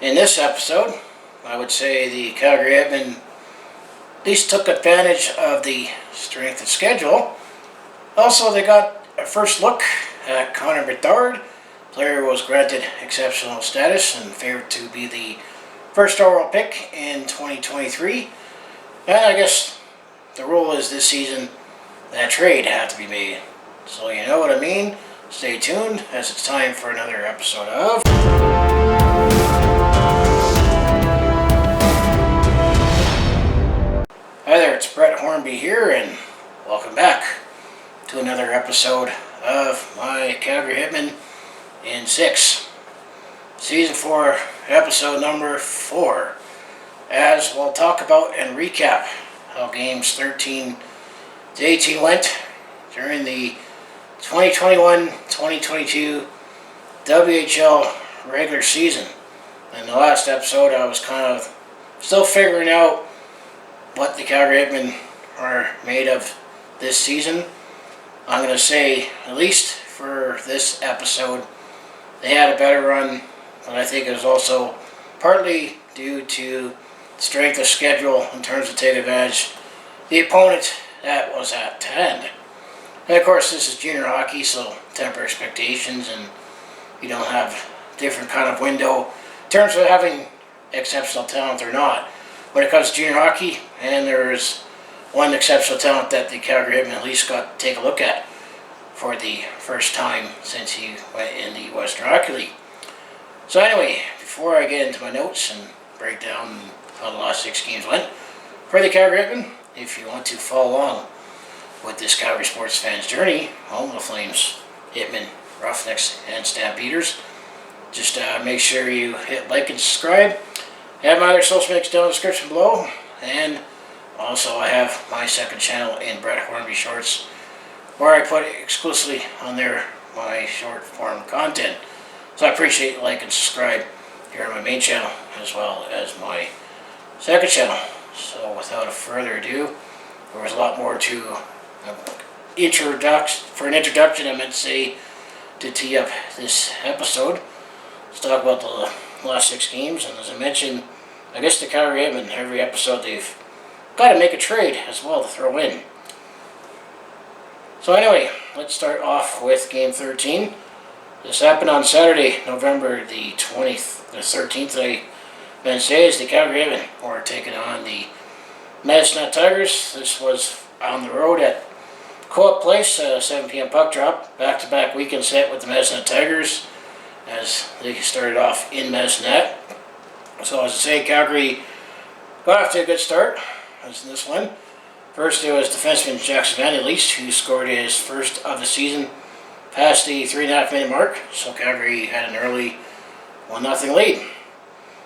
In this episode, I would say the Calgary Hitmen at least took advantage of the strength of schedule. Also, they got a first look at Connor Bedard. The player was granted exceptional status and favored to be the first overall pick in 2023. And I guess the rule is this season that trade had to be made. So you know what I mean. Stay tuned as it's time for another episode of... Hi there, it's Brett Hornby here, and welcome back to another episode of my Calgary Hitmen in 6. Season 4, episode number 4. As we'll talk about and recap how games 13 to 18 went during the 2021-2022 WHL Regular season. In the last episode, I was kind of still figuring out what the Calgary Hitmen are made of this season. I'm going to say, at least for this episode, they had a better run, but I think it was also partly due to strength of schedule in terms of taking advantage of the opponent that was at hand. And of course, this is junior hockey, so temper expectations, and you don't have different kind of window in terms of having exceptional talent or not. When it comes to junior hockey, and there's one exceptional talent that the Calgary Hitmen at least got to take a look at for the first time since he went in the Western Hockey League. So anyway, before I get into my notes and break down how the last 6 games went for the Calgary Hitmen, if you want to follow along with this Calgary sports fan's journey, home of the Flames, Hitmen, Roughnecks, and Stampeders, just make sure you hit like and subscribe. I have my other social links down in the description below, and also I have my second channel in Brett Hornby Shorts, where I put exclusively on there my short form content. So I appreciate you like and subscribe here on my main channel as well as my second channel. So without a further ado, there was a lot more to introduction I meant to say to tee up this episode. Let's talk about the last 6 games, and as I mentioned, I guess the Calgary Hitmen, every episode they've got to make a trade as well to throw in. So anyway, let's start off with game 13. This happened on Saturday, November the 13th. I meant to say is the Calgary Hitmen were taking on the Medicine Tigers. This was on the road at Co-op Place, 7 p.m. puck drop, back-to-back weekend set with the Medicine Tigers, as they started off in Medicine. So as I say, Calgary got off to a good start as in this one. First it was defenseman Jackson Van Elise, who scored his first of the season past the 3.5 minute mark. So Calgary had an early 1-0 lead.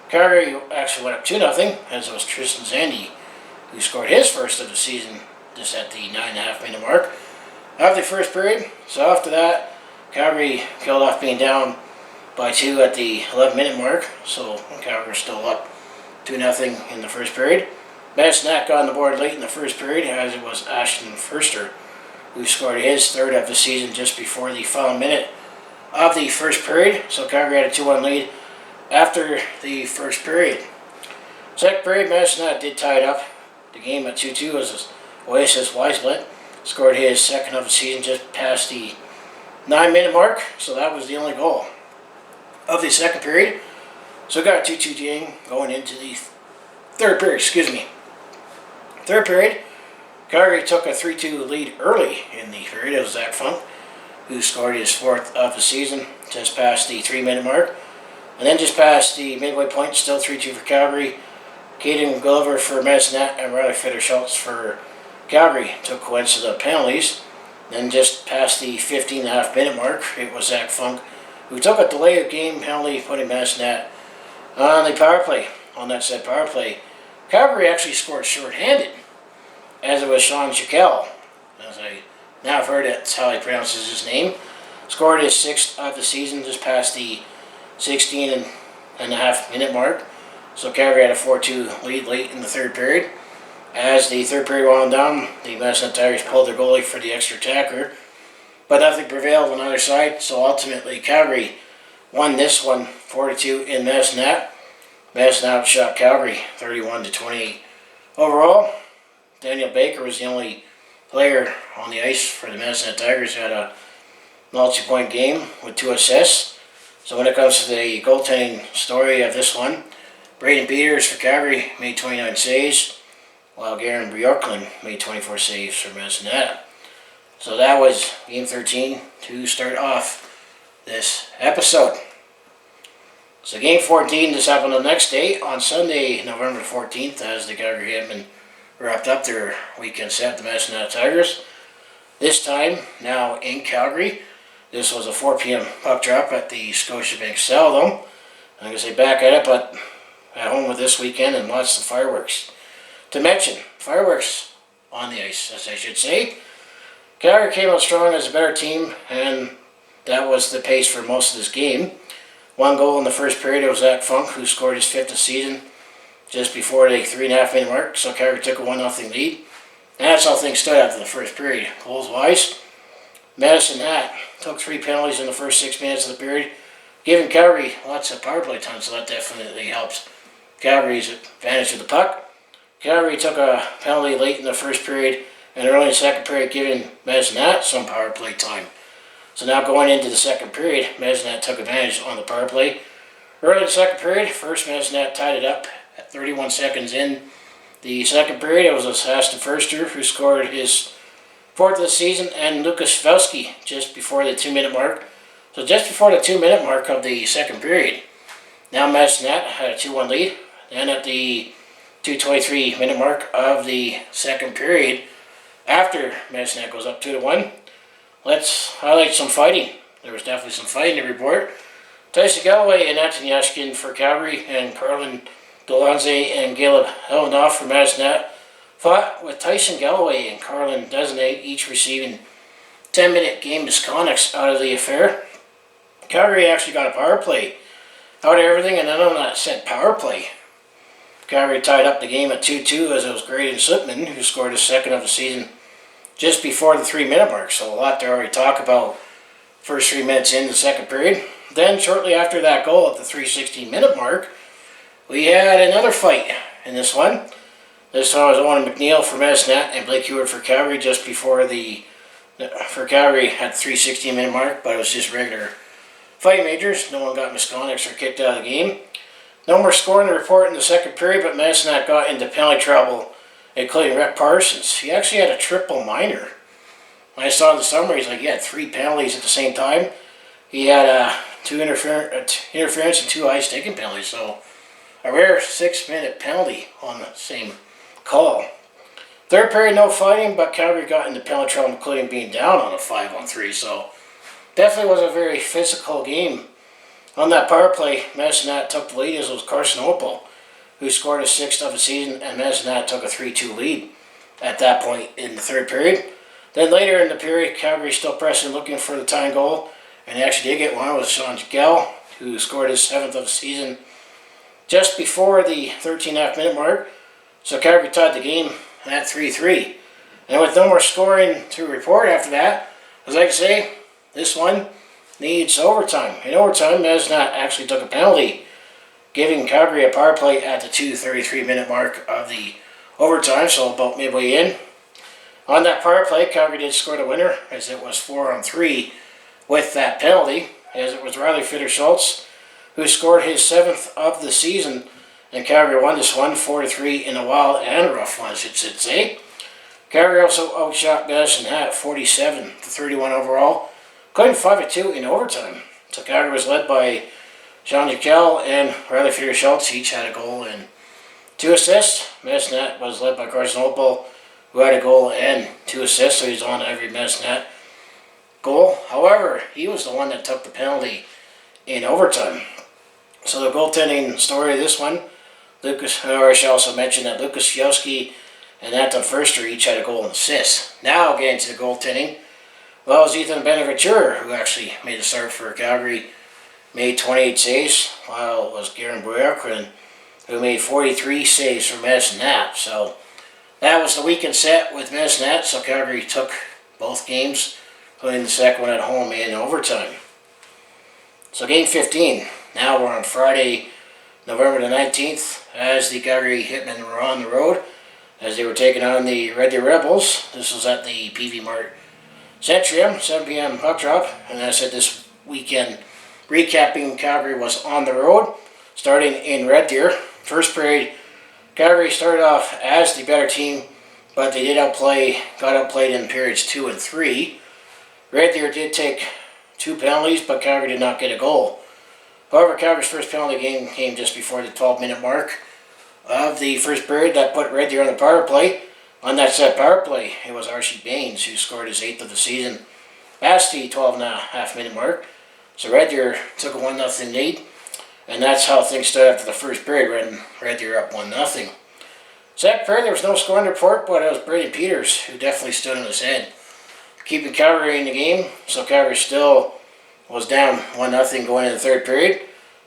Calgary actually went up 2-0 as it was Tristan Zandy who scored his first of the season just at the 9.5 minute mark of the first period. So after that, Calgary killed off being down by 2 at the 11 minute mark, so Calgary was still up 2-0 in the first period. Medicine got on the board late in the first period, as it was Ashton Furster who scored his third of the season just before the final minute of the first period. So Calgary had a 2-1 lead after the first period. Second period, Medicine did tie it up. The game at 2-2 as Oasis Weisblit scored his second of the season just past the 9 minute mark, so that was the only goal of the second period. So we got a 2-2 game going into the third period, Third period, Calgary took a 3-2 lead early in the period. It was Zach Funk who scored his 4th of the season just past the 3 minute mark. And then just past the midway point, still 3-2 for Calgary. Caden Gulliver for Medicine and Riley Fitter-Schultz for Calgary took coincident penalties. Then just past the 15.5 minute mark, it was Zach Funk who took a delay of game penalty, putting Medicine on the power play. On that said power play, Calgary actually scored short-handed, as it was Sean Shaquille, as I now have heard that's how he pronounces his name, scored his 6th of the season just past the 16.5 minute mark. So Calgary had a 4-2 lead late in the third period. As the third period wound down, the Medicine Tigers pulled their goalie for the extra attacker, but nothing prevailed on either side, so ultimately Calgary won this one 4-2 in Medicine. Madison outshot Calgary 31-28. Overall, Daniel Baker was the only player on the ice for the Madison Tigers who had a multi-point game with 2 assists. So when it comes to the goaltending story of this one, Braden Peters for Calgary made 29 saves, while Garen Bjorklund made 24 saves for Madison. So that was Game 13 to start off this episode. So Game 14, this happened the next day, on Sunday, November 14th, as the Calgary Hitmen wrapped up their weekend set, the Madison Tigers. This time, now in Calgary, this was a 4 p.m. puck drop at the Scotiabank Saddledome. I'm going to say back at it, but at home with this weekend and lots of fireworks. To mention, fireworks on the ice, as I should say. Calgary came out strong as a better team, and that was the pace for most of this game. 1 goal in the first period. It was Zach Funk, who scored his 5th of the season just before the 3.5-minute mark. So Calgary took a 1-0 lead. And that's how things stood after the first period. Goals-wise, Madison took 3 penalties in the first 6 minutes of the period, giving Calgary lots of power play time, so that definitely helps Calgary's advantage of the puck. Calgary took a penalty late in the first period and early in the second period, giving Madison some power play time. So now going into the second period, Madison took advantage on the power play. Early in the second period, first Madison tied it up at 31 seconds in the second period. It was Aston Furster who scored his 4th of the season, and Lucas Velsky just before the 2-minute mark. So just before the 2-minute mark of the second period. Now Madison had a 2-1 lead. Then at the 2:23-minute mark of the second period, after Madison goes up 2-1, let's highlight some fighting. There was definitely some fighting to report. Tyson Galloway and Anthony Ashkin for Calgary, and Carlin Dolonze and Caleb Helenoff for Madison fought, with Tyson Galloway and Carlin Desnay each receiving 10-minute game misconducts out of the affair. Calgary actually got a power play out of everything, and then on that said power play, Calgary tied up the game at 2-2 as it was Graydon Slipman who scored his 2nd of the season just before the 3-minute mark. So a lot to already talk about first 3 minutes in the second period. Then shortly after that goal at the 3:16-minute mark, we had another fight in this one. This time was Owen McNeil for Madison and Blake Hewitt for Calgary just before for Calgary at the 3:16-minute mark, but it was just regular fight majors. No one got misconducts or kicked out of the game. No more scoring to report in the second period, but Madison got into penalty trouble, including Rhett Parsons. He actually had a triple minor. When I saw the summaries, he had 3 penalties at the same time. He had 2 interference and 2 high-sticking penalties, so a rare 6-minute penalty on the same call. Third period, no fighting, but Calgary got into penalty trouble, including being down on a 5-on-3, so definitely was a very physical game. On that power play, Madison took the lead as it was Carson Opal, who scored his 6th of the season, and Madison took a 3-2 lead at that point in the third period. Then later in the period, Calgary still pressing, looking for the tying goal, and they actually did get one with Sean Gell, who scored his 7th of the season just before the 13.5-minute mark. So Calgary tied the game at 3-3. And with no more scoring to report after that, as I say, this one needs overtime. In overtime, Madison actually took a penalty, giving Calgary a power play at the 2:33-minute mark of the overtime, so about midway in. On that power play, Calgary did score the winner, as it was 4-on-3 with that penalty, as it was Riley Fitter-Schultz who scored his 7th of the season, and Calgary won this one 4-3 in a wild and rough one, I should say. Calgary also outshot Madison at 47-31 overall, including 5-2 in overtime. So Calgary was led by Sean Jekyll and Riley Fitter-Schultz. Each had a goal and 2 assists. Madison was led by Carson Opal, who had a goal and 2 assists, so he's on every Madison goal. However, he was the one that took the penalty in overtime. So the goaltending story of this one, I should also mention that Lucas Yowski and Anton Furster each had a goal and assist. Now getting to the goaltending, well, it was Ethan Benaventura who actually made the start for Calgary, made 28 saves, while it was Garen Bjorklund who made 43 saves for Madison. So that was the weekend set with Madison. So Calgary took both games, including the second one at home in overtime. So game 15. Now we're on Friday, November the 19th, as the Calgary Hitmen were on the road, as they were taking on the Red Deer Rebels. This was at the PV Mart Centrium, 7 p.m. puck drop. And as I said, this weekend recapping, Calgary was on the road, starting in Red Deer. First period, Calgary started off as the better team, but they got outplayed in periods 2 and 3. Red Deer did take 2 penalties, but Calgary did not get a goal. However, Calgary's first penalty game came just before the 12-minute mark of the first period. That put Red Deer on the power play. On that set power play, it was Archie Baines who scored his 8th of the season past the 12.5-minute mark. So Red Deer took a 1-0 lead, and that's how things stood after the first period. Red Deer up 1-0. Second period, there was no scoring report, but it was Braden Peters who definitely stood on his head, keeping Calgary in the game. So Calgary still was down 1-0 going into the third period.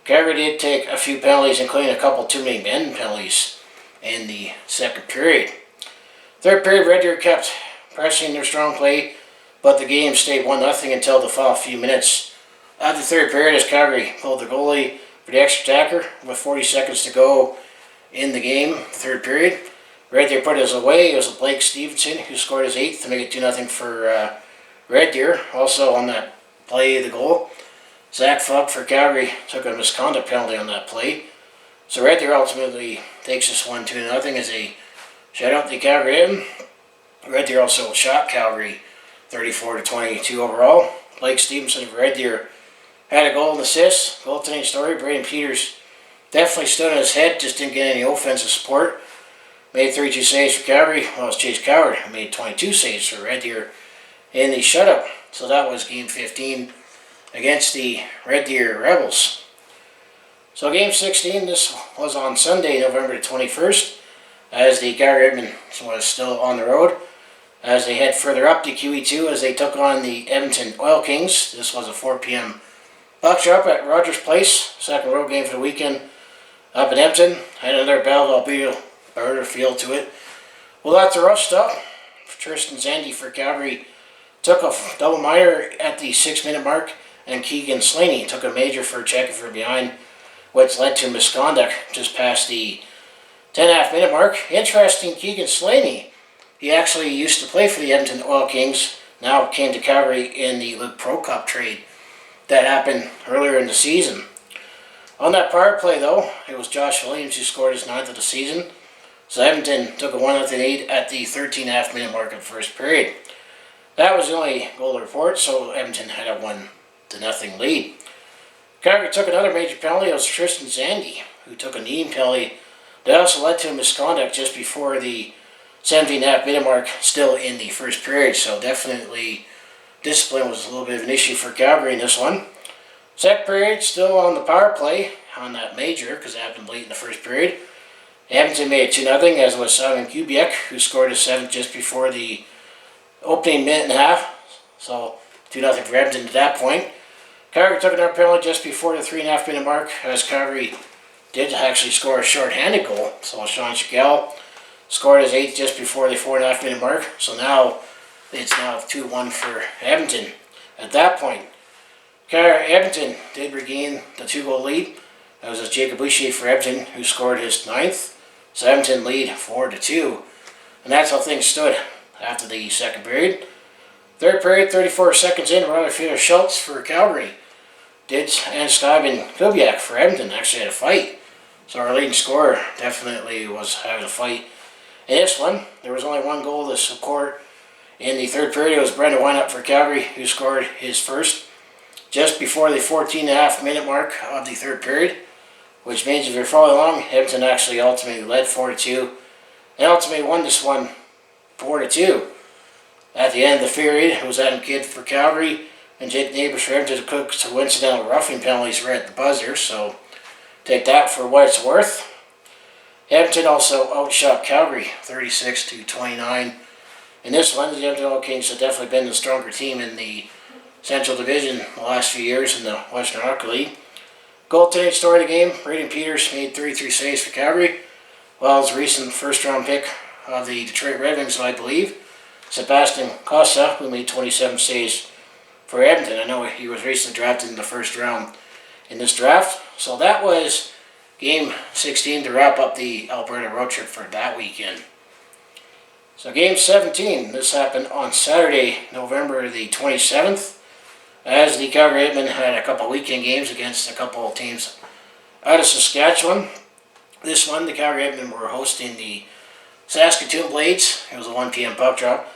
Calgary did take a few penalties, including a couple too many men penalties in the second period. Third period, Red Deer kept pressing their strong play, but the game stayed 1-0 until the final few minutes of the third period, as Calgary pulled the goalie for the extra attacker with 40 seconds to go in the game, the third period. Red Deer put his away. It was Blake Stevenson who scored his 8th to make it 2-0 for Red Deer. Also on that play, the goal, Zach Fuck for Calgary took a misconduct penalty on that play. So Red Deer ultimately takes this one 2-0 as they shut out the Calgary Hitmen. Red Deer also shot Calgary 34-22 overall. Blake Stevenson of Red Deer had a goal and assist. Goaltending story, Braden Peters definitely stood on his head, just didn't get any offensive support. Made 32 saves for Calgary, while it was Chase Coward who made 22 saves for Red Deer in the shutout. So that was game 15 against the Red Deer Rebels. So game 16, this was on Sunday, November the 21st, as the Calgary Hitmen was still on the road, as they head further up to QE2 as they took on the Edmonton Oil Kings. This was a 4 p.m. puck drop at Rogers Place, second road game for the weekend up in Edmonton. Had another Belleville Alberta feel to it. Well, lots of rough stuff. Tristan Zandy for Calgary took a double minor at the 6-minute mark, and Keegan Slaney took a major for checking from behind, which led to misconduct just past the 10.5-minute mark. Interesting, Keegan Slaney, he actually used to play for the Edmonton Oil Kings, now came to Calgary in the League Pro Cup trade that happened earlier in the season. On that power play, though, it was Josh Williams who scored his 9th of the season. So Edmonton took a 1-0 lead at the 13.5-minute mark of the first period. That was the only goal to report, so Edmonton had a 1-0 lead. Calgary took another major penalty. It was Tristan Zandy who took a knee penalty that also led to a misconduct just before the 17.5-minute mark, still in the first period. So definitely discipline was a little bit of an issue for Calgary in this one. Second period, still on the power play on that major, because it happened late in the first period. Edmonton made it 2-0, as was Simon Kubiak, who scored his 7th just before the opening minute and a half. So 2-0 for Edmonton at that point. Calgary took another penalty just before the 3.5-minute mark, as Calgary did actually score a short-handed goal. So Sean Chagall scored his 8th just before the 4.5-minute mark. So now it's 2-1 for Edmonton at that point. Edmonton did regain the 2-goal lead. That was Jacob Boucher for Edmonton, who scored his 9th. So Edmonton lead 4-2. And that's how things stood after the second period. Third period, 34 seconds in, Rutherford Schultz for Calgary and Skyben Kubiak for Edmonton actually had a fight. So our leading scorer definitely was having a fight in this one. There was only one goal to support in the third period. It was Brendan Wynot for Calgary, who scored his first just before the 14.5-minute mark of the third period, which means if you're following along, Edmonton actually ultimately led 4-2 and ultimately won this one 4-2. At the end of the period, it was Adam Kidd for Calgary and Jake Neighbours for Edmonton to cook coincidental roughing penalties right at the buzzer, so take that for what it's worth. Edmonton also outshot Calgary 36-29. In this one, the Edmonton Oil Kings have definitely been the stronger team in the Central Division the last few years in the Western Hockey League. Goaltending story of the game, Braden Peters made 33 saves for Calgary, while his recent first-round pick of the Detroit Red Wings, I believe, Sebastian Cossa, who made 27 saves for Edmonton. I know he was recently drafted in the first round in this draft. So that was Game 16 to wrap up the Alberta road trip for that weekend. So Game 17, this happened on Saturday, November the 27th, as the Calgary Hitmen had a couple weekend games against a couple of teams out of Saskatchewan. This one, the Calgary Hitmen were hosting the Saskatoon Blades. It was a 1 p.m. puck drop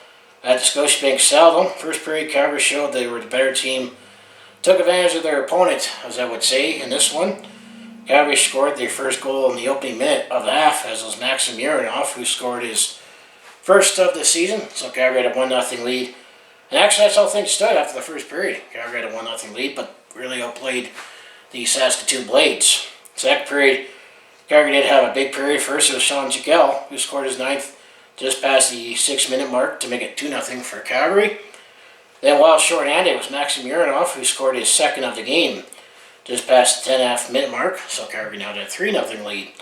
at the Scotiabank Saddledome. First period, Calgary showed they were the better team, took advantage of their opponent, as I would say, in this one. Calgary scored their first goal in the opening minute of the half, as it was Maxim Urinov who scored his first of the season. So Calgary had a 1-0 lead. And actually that's how things stood after the first period. Calgary had a 1-0 lead, but really outplayed the Saskatoon Blades. Second period, Calgary did have a big period. First it was Sean Jekyll who scored his ninth just past the 6-minute mark to make it 2-0 for Calgary. Then while short-handed, it was Maxim Urinov who scored his second of the game just past the 10.5-minute mark, so Calgary now had a 3-0 lead.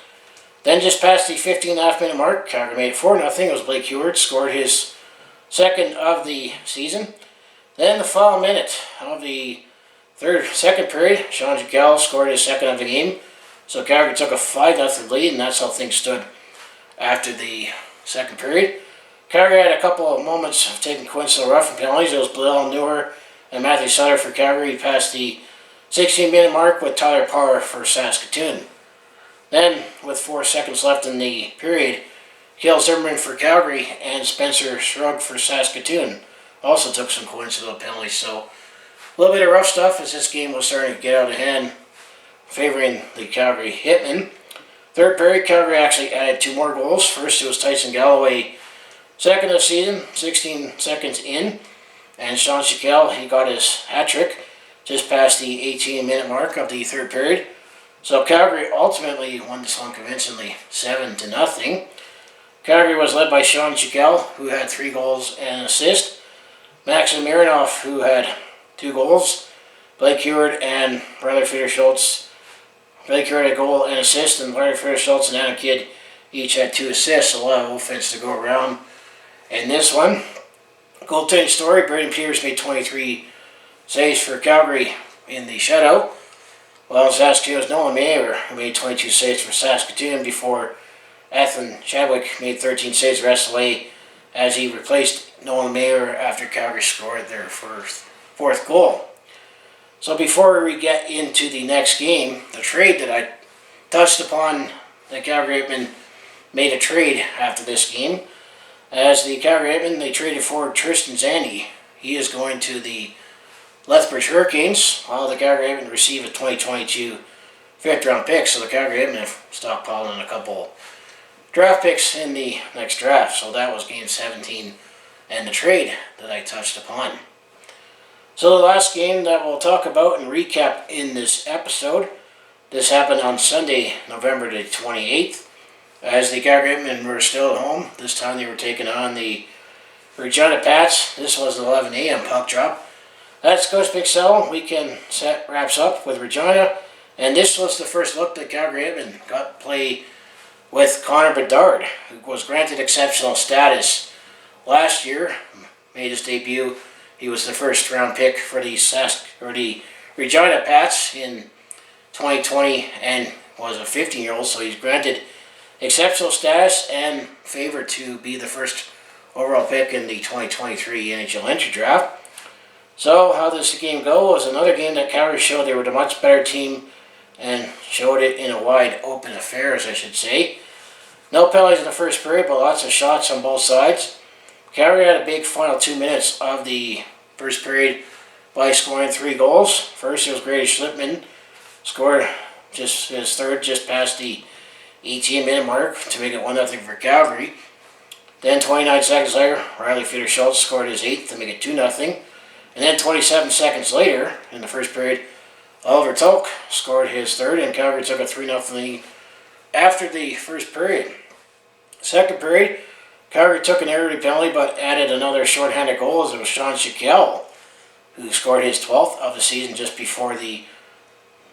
Then just past the 15.5-minute mark, Calgary made it 4-0. It was Blake Heward scored his second of the season. Then the following minute of the second period, Sean Jekyll scored his second of the game, so Calgary took a 5-0 lead, and that's how things stood after the second period. Calgary had a couple of moments of taking coincidental rough and penalties. It was Blair Newer and Matthew Sutter for Calgary past the 16-minute mark with Tyler Parr for Saskatoon. Then, with 4 seconds left in the period, Cale Zimmerman for Calgary and Spencer Shrug for Saskatoon also took some coincidental penalties. So, a little bit of rough stuff as this game was starting to get out of hand, favoring the Calgary Hitmen. Third period, Calgary actually added 2 more goals. First, it was Tyson Galloway, second of the season, 16 seconds in. And Sean Jekyll, he got his hat trick just past the 18-minute mark of the third period. So Calgary ultimately won this one convincingly, 7-0. Calgary was led by Sean Jekyll, who had 3 goals and an assist. Maxim Urinov, who had 2 goals. Blake Heward and Riley Fitter-Schultz. Blake Heward had a goal and assist, and Riley Fitter-Schultz and Adam Kidd each had 2 assists. A lot of offense to go around in this one. Goaltending story, Braden Peters made 23 saves for Calgary in the shutout, while Saskatoon's Nolan Mayer made 22 saves for Saskatoon before Ethan Chadwick made 13 saves the rest of the way as he replaced Nolan Mayer after Calgary scored their fourth goal. So before we get into the next game, the trade that I touched upon, the Calgary Hitmen made a trade after this game. As the Calgary Hitmen, they traded for Tristan Zandy. He is going to the Lethbridge Hurricanes, while the Calgary Hitmen receive a 2022 fifth-round pick. So the Calgary Hitmen have stockpiled on a couple draft picks in the next draft. So that was Game 17 and the trade that I touched upon. So the last game that we'll talk about and recap in this episode, this happened on Sunday, November the 28th. As the Calgary Hitmen were still at home, this time they were taking on the Regina Pats. This was an 11 a.m. puck drop. That Scotiabank Saddledome weekend set wraps up with Regina, and this was the first look that Calgary Hitmen got to play with Connor Bedard, who was granted exceptional status last year, made his debut. He was the first round pick for the Regina Pats in 2020 and was a 15-year-old, so he's granted exceptional status and favored to be the first overall pick in the 2023 NHL entry draft. So how does the game go? Was another game that Calgary showed they were the much better team and showed it in a wide open affair, as I should say. No penalties in the first period, but lots of shots on both sides. Calgary had a big final 2 minutes of the first period by scoring 3 goals. First, it was Grady Schlipman, scored just his third just past the 18-minute mark to make it 1-0 for Calgary. Then 29 seconds later, Riley Fitter-Schultz scored his 8th to make it 2-0. And then 27 seconds later, in the first period, Oliver Tulk scored his third, and Calgary took a 3-0 lead after the first period. Second period, Calgary took an early penalty but added another shorthanded goal as it was Sean Jekyll who scored his 12th of the season just before the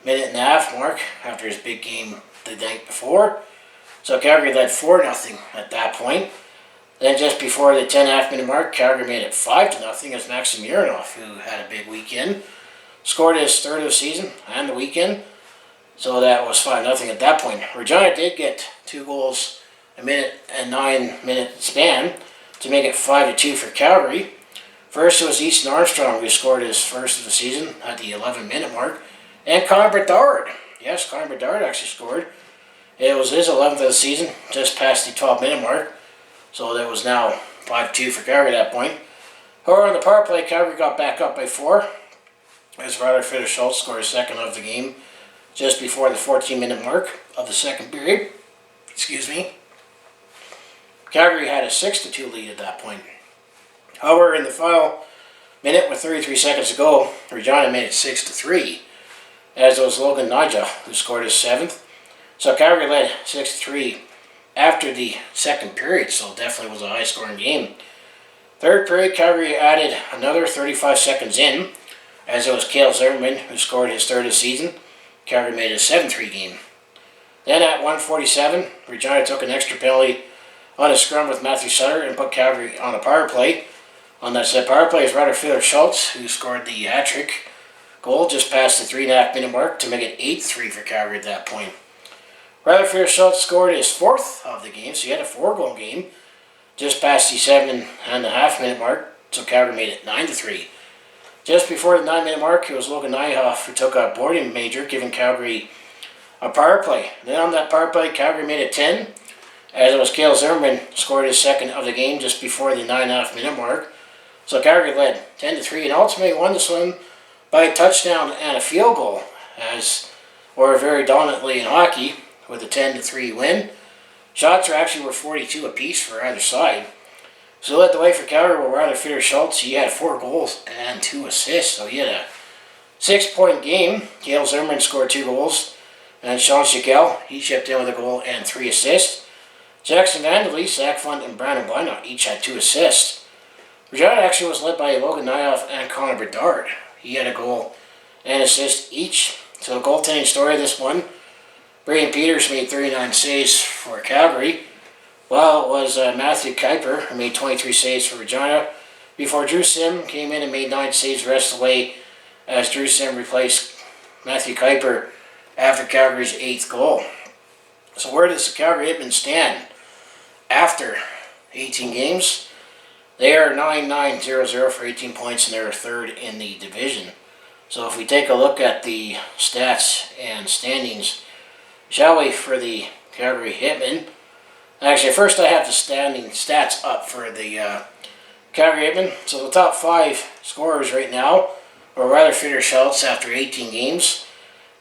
minute and a half mark after his big game the night before. So Calgary led 4-0 at that point. Then just before the 10.5-minute mark, Calgary made it 5-0 as Maxim Urinov, who had a big weekend, scored his third of the season and the weekend. So that was 5-0 at that point. Regina did get 2 goals a minute and 9-minute span to make it 5-2 for Calgary. First it was Easton Armstrong who scored his first of the season at the 11-minute mark. And Connor Bedard. Yes, Connor Bedard actually scored. It was his 11th of the season, just past the 12-minute mark. So that was now 5-2 for Calgary at that point. However, on the power play, Calgary got back up by 4. As Ryder Schultz scored his second of the game just before the 14-minute mark of the second period. Excuse me. Calgary had a 6-2 lead at that point. However, in the final minute with 33 seconds to go, Regina made it 6-3, as it was Logan Nija who scored his 7th. So Calgary led 6-3 after the second period, so it definitely was a high-scoring game. Third period, Calgary added another 35 seconds in, as it was Cale Zimmerman who scored his 3rd of the season. Calgary made it a 7-3 game. Then at 1:47, Regina took an extra penalty on a scrum with Matthew Sutter and put Calgary on a power play. On that said power play is Ryder Schultz who scored the hat-trick goal just past the 3.5-minute mark to make it 8-3 for Calgary at that point. Ryder Schultz scored his 4th of the game, so he had a 4-goal game just past the 7.5-minute mark, so Calgary made it 9-3. Just before the 9-minute mark, it was Logan Nyhoff who took a boarding major, giving Calgary a power play. Then on that power play, Calgary made it 10, as it was Cale Zimmerman scored his 2nd of the game just before the 9.5-minute mark. So Calgary led 10-3 and ultimately won this one by a touchdown and a field goal, as were very dominantly in hockey with a 10-3 win. Shots were 42 apiece for either side. So led the way for Calgary with Ryder Schultz. He had 4 goals and 2 assists, so he had a 6-point game. Cale Zimmerman scored 2 goals, and Sean Schickel, he chipped in with a goal and 3 assists. Jackson Vanderlee, Zach Fund, and Brandon Blynott each had 2 assists. Regina actually was led by Logan Nyhoff and Connor Bedard. He had a goal and assist each. So the goaltending story of this one, Braden Peters made 39 saves for Calgary, while it was Matthew Kuiper who made 23 saves for Regina, before Drew Sim came in and made 9 saves the rest of the way, as Drew Sim replaced Matthew Kuiper after Calgary's 8th goal. So where does the Calgary Hitmen stand after 18 games? They are 9-9-0-0 for 18 points, and they're 3rd in the division. So if we take a look at the stats and standings, shall we, for the Calgary Hitmen? Actually, first I have the standing stats up for the Calgary Hitmen. So the top 5 scorers right now are Ryder Schultz after 18 games.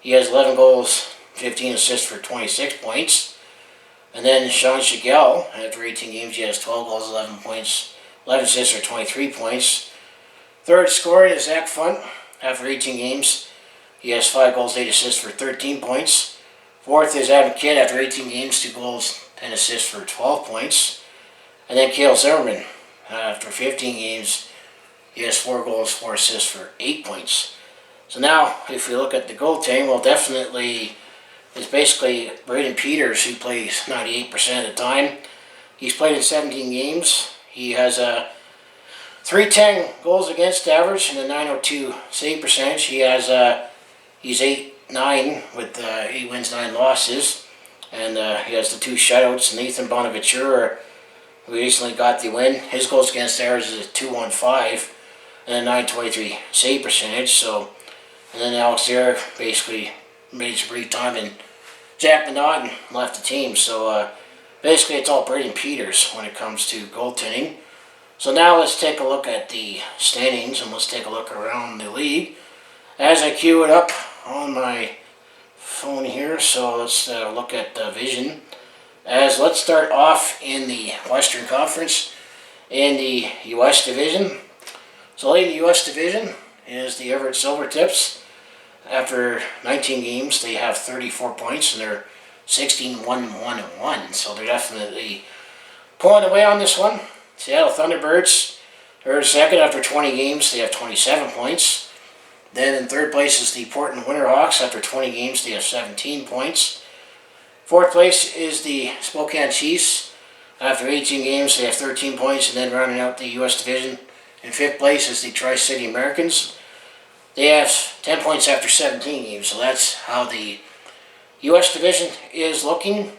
He has 11 goals, 15 assists for 26 points. And then Sean Schickel, after 18 games, he has 12 goals, 11 points, 11 assists for 23 points. 3rd scorer is Zach Fund. After 18 games, he has 5 goals, 8 assists for 13 points. 4th is Adam Kidd. After 18 games, 2 goals, 10 assists for 12 points. And then Cale Zimmerman. After 15 games, he has 4 goals, 4 assists for 8 points. So now, if we look at the goaltending, well, definitely it's basically Braden Peters who plays 98% of the time. He's played in 17 games. He has a 310 goals against average and a 902 save percentage. He's 8-9 with 8 wins, 9 losses, and he has the 2 shutouts. Nathan Bonaventura, who recently got the win, his goals against average is a 215 and a 923 save percentage. So, and then Alex Eric basically made some brief time, and Jack Minot left the team. So basically, it's all Braden Peters when it comes to goaltending. So now let's take a look at the standings, and let's take a look around the league as I queue it up on my phone here. So let's look at the division. Let's start off in the Western Conference in the U.S. Division. So leading the U.S. Division is the Everett Silvertips. After 19 games, they have 34 points, and they're 16-1-1-1. So they're definitely pulling away on this one. Seattle Thunderbirds are 2nd after 20 games. They have 27 points. Then in 3rd place is the Portland Winterhawks. After 20 games, they have 17 points. 4th place is the Spokane Chiefs. After 18 games, they have 13 points. And then rounding out the U.S. Division, in 5th place is the Tri-City Americans. They have 10 points after 17 games. So that's how the U.S. division is looking.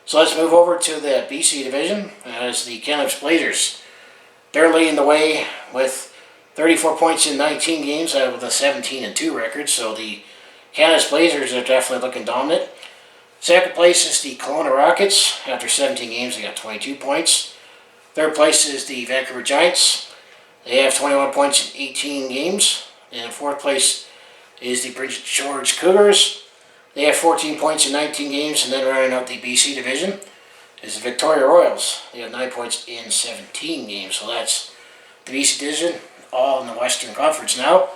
So let's move over to the BC division as the Kamloops Blazers. They're leading the way with 34 points in 19 games out of a 17-2 record. So the Kamloops Blazers are definitely looking dominant. Second place is the Kelowna Rockets. After 17 games, they got 22 points. Third place is the Vancouver Giants. They have 21 points in 18 games. And in fourth place is the Prince George Cougars. They have 14 points in 19 games. And then rounding out the BC division is the Victoria Royals. They have 9 points in 17 games. So that's the BC division, all in the Western Conference now.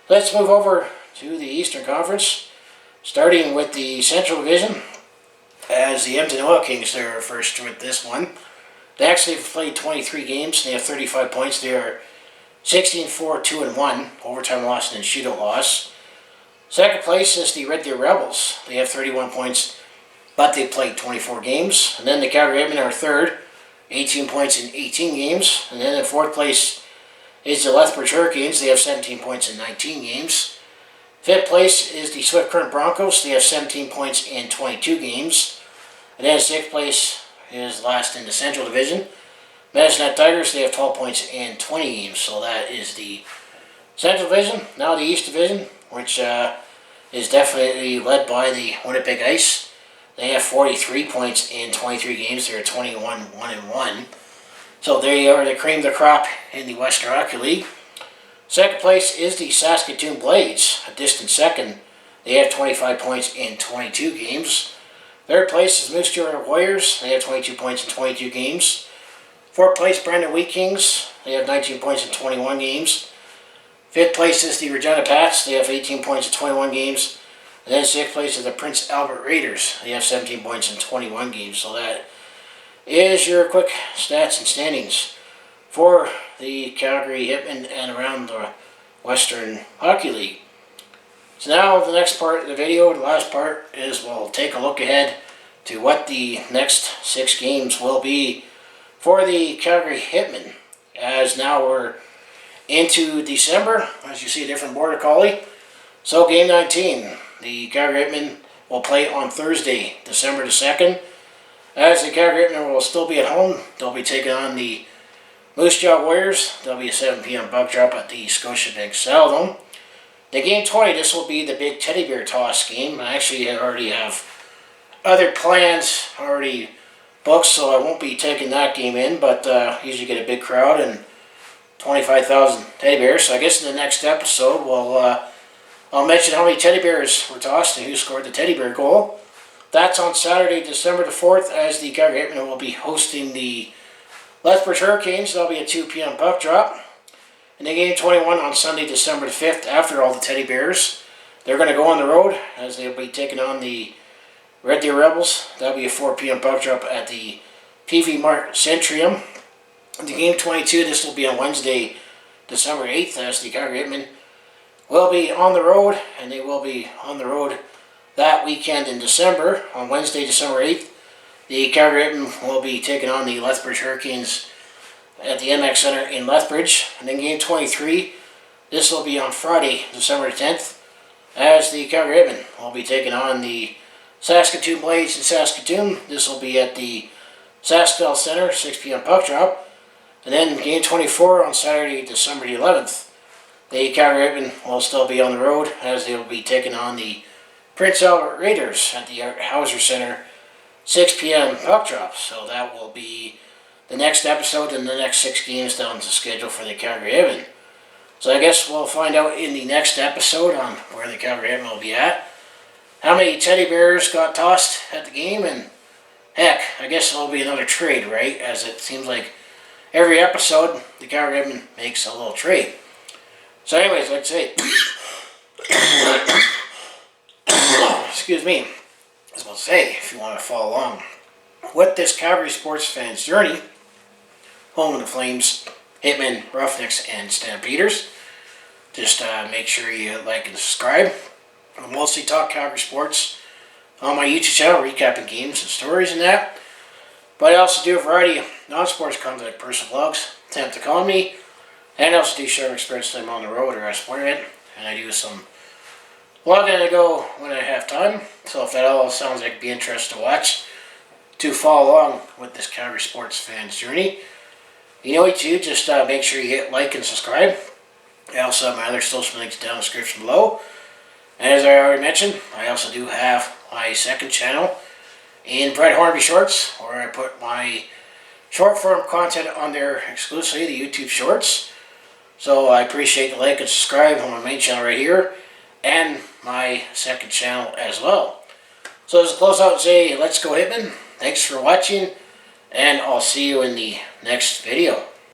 Let's move over to the Eastern Conference, starting with the Central Division, as the Edmonton Oil Kings, they're first with this one. They actually have played 23 games. They have 35 points. They are 16-4, 2-1, overtime loss and shootout loss. Second place is the Red Deer Rebels. They have 31 points, but they played 24 games. And then the Calgary Hitmen are third, 18 points in 18 games. And then in fourth place is the Lethbridge Hurricanes. They have 17 points in 19 games. Fifth place is the Swift Current Broncos. They have 17 points in 22 games. And then sixth place is last in the Central Division. Medicine Tigers, they have 12 points in 20 games. So that is the Central Division. Now the East Division, which is definitely led by the Winnipeg Ice. They have 43 points in 23 games. They're 21-1-1. So they are the cream of the crop in the Western Hockey League. Second place is the Saskatoon Blades, a distant second. They have 25 points in 22 games. Third place is Moose Jaw Warriors. They have 22 points in 22 games. Fourth place, Brandon Wheat Kings. They have 19 points in 21 games. Fifth place is the Regina Pats. They have 18 points in 21 games. And then sixth place is the Prince Albert Raiders. They have 17 points in 21 games. So that is your quick stats and standings for the Calgary Hitmen and around the Western Hockey League. So now the next part of the video, the last part, is we'll take a look ahead to what the next 6 games will be for the Calgary Hitmen, as now we're into December. As you see, a different border collie. So game 19, the Calgary Hitmen will play on Thursday, December the 2nd. As the Calgary Hitmen will still be at home, they'll be taking on the Moose Jaw Warriors. There'll be a 7 p.m. buck drop at the Scotiabank Saddledome. The game 20, this will be the big teddy bear toss game. I actually already have other plans already booked, so I won't be taking that game in, but usually get a big crowd and 25,000 teddy bears. So I guess in the next episode, I'll mention how many teddy bears were tossed and who scored the teddy bear goal. That's on Saturday, December the 4th, as the Calgary Hitmen will be hosting the Lethbridge Hurricanes. That'll be a 2 p.m. puck drop. And then game 21 on Sunday, December the 5th, after all the teddy bears. They're going to go on the road as they'll be taking on the Red Deer Rebels. That'll be a 4 p.m. puck drop at the PV Mart Centrium. And the game 22, this will be on Wednesday, December 8th, as the Calgary Hitmen will be on the road, and they will be on the road that weekend in December. On Wednesday, December 8th, the Calgary Hitmen will be taking on the Lethbridge Hurricanes at the MX Center in Lethbridge. And then game 23, this will be on Friday, December 10th, as the Calgary Hitmen will be taking on the Saskatoon Blades in Saskatoon. This will be at the Saskatchewan Center, 6 p.m. puck drop. And then game 24 on Saturday, December the 11th, the Calgary Hitmen will still be on the road as they will be taking on the Prince Albert Raiders at the Hauser Center, 6 p.m. puck drop. So that will be the next episode and the next 6 games down the schedule for the Calgary Hitmen. So I guess we'll find out in the next episode on where the Calgary Hitmen will be at. How many teddy bears got tossed at the game, and heck, I guess it'll be another trade, right? As it seems like every episode, the Calgary Hitmen makes a little trade. So anyways, like I say, excuse me, as I'll say, if you want to follow along with this Calgary sports fan's journey, home of the Flames, Hitmen, Roughnecks, and Stampeders, just make sure you like and subscribe. I mostly talk Calgary sports on my YouTube channel, recapping games and stories and that. But I also do a variety of non-sports content like personal vlogs, attempt to comedy, and I also do share experience time on the road or at a sporting event. And I do some log in and go when I have time. So if that all sounds like it'd be interesting to watch, to follow along with this Calgary sports fans journey, you know what you do, just make sure you hit like and subscribe. I also have my other social links down in the description below. And as I already mentioned, I also do have my second channel in Brett Hornby Shorts, where I put my short form content on there exclusively, the YouTube Shorts. So I appreciate the like and subscribe on my main channel right here, and my second channel as well. So as a close out, say, let's go Hitmen. Thanks for watching, and I'll see you in the next video.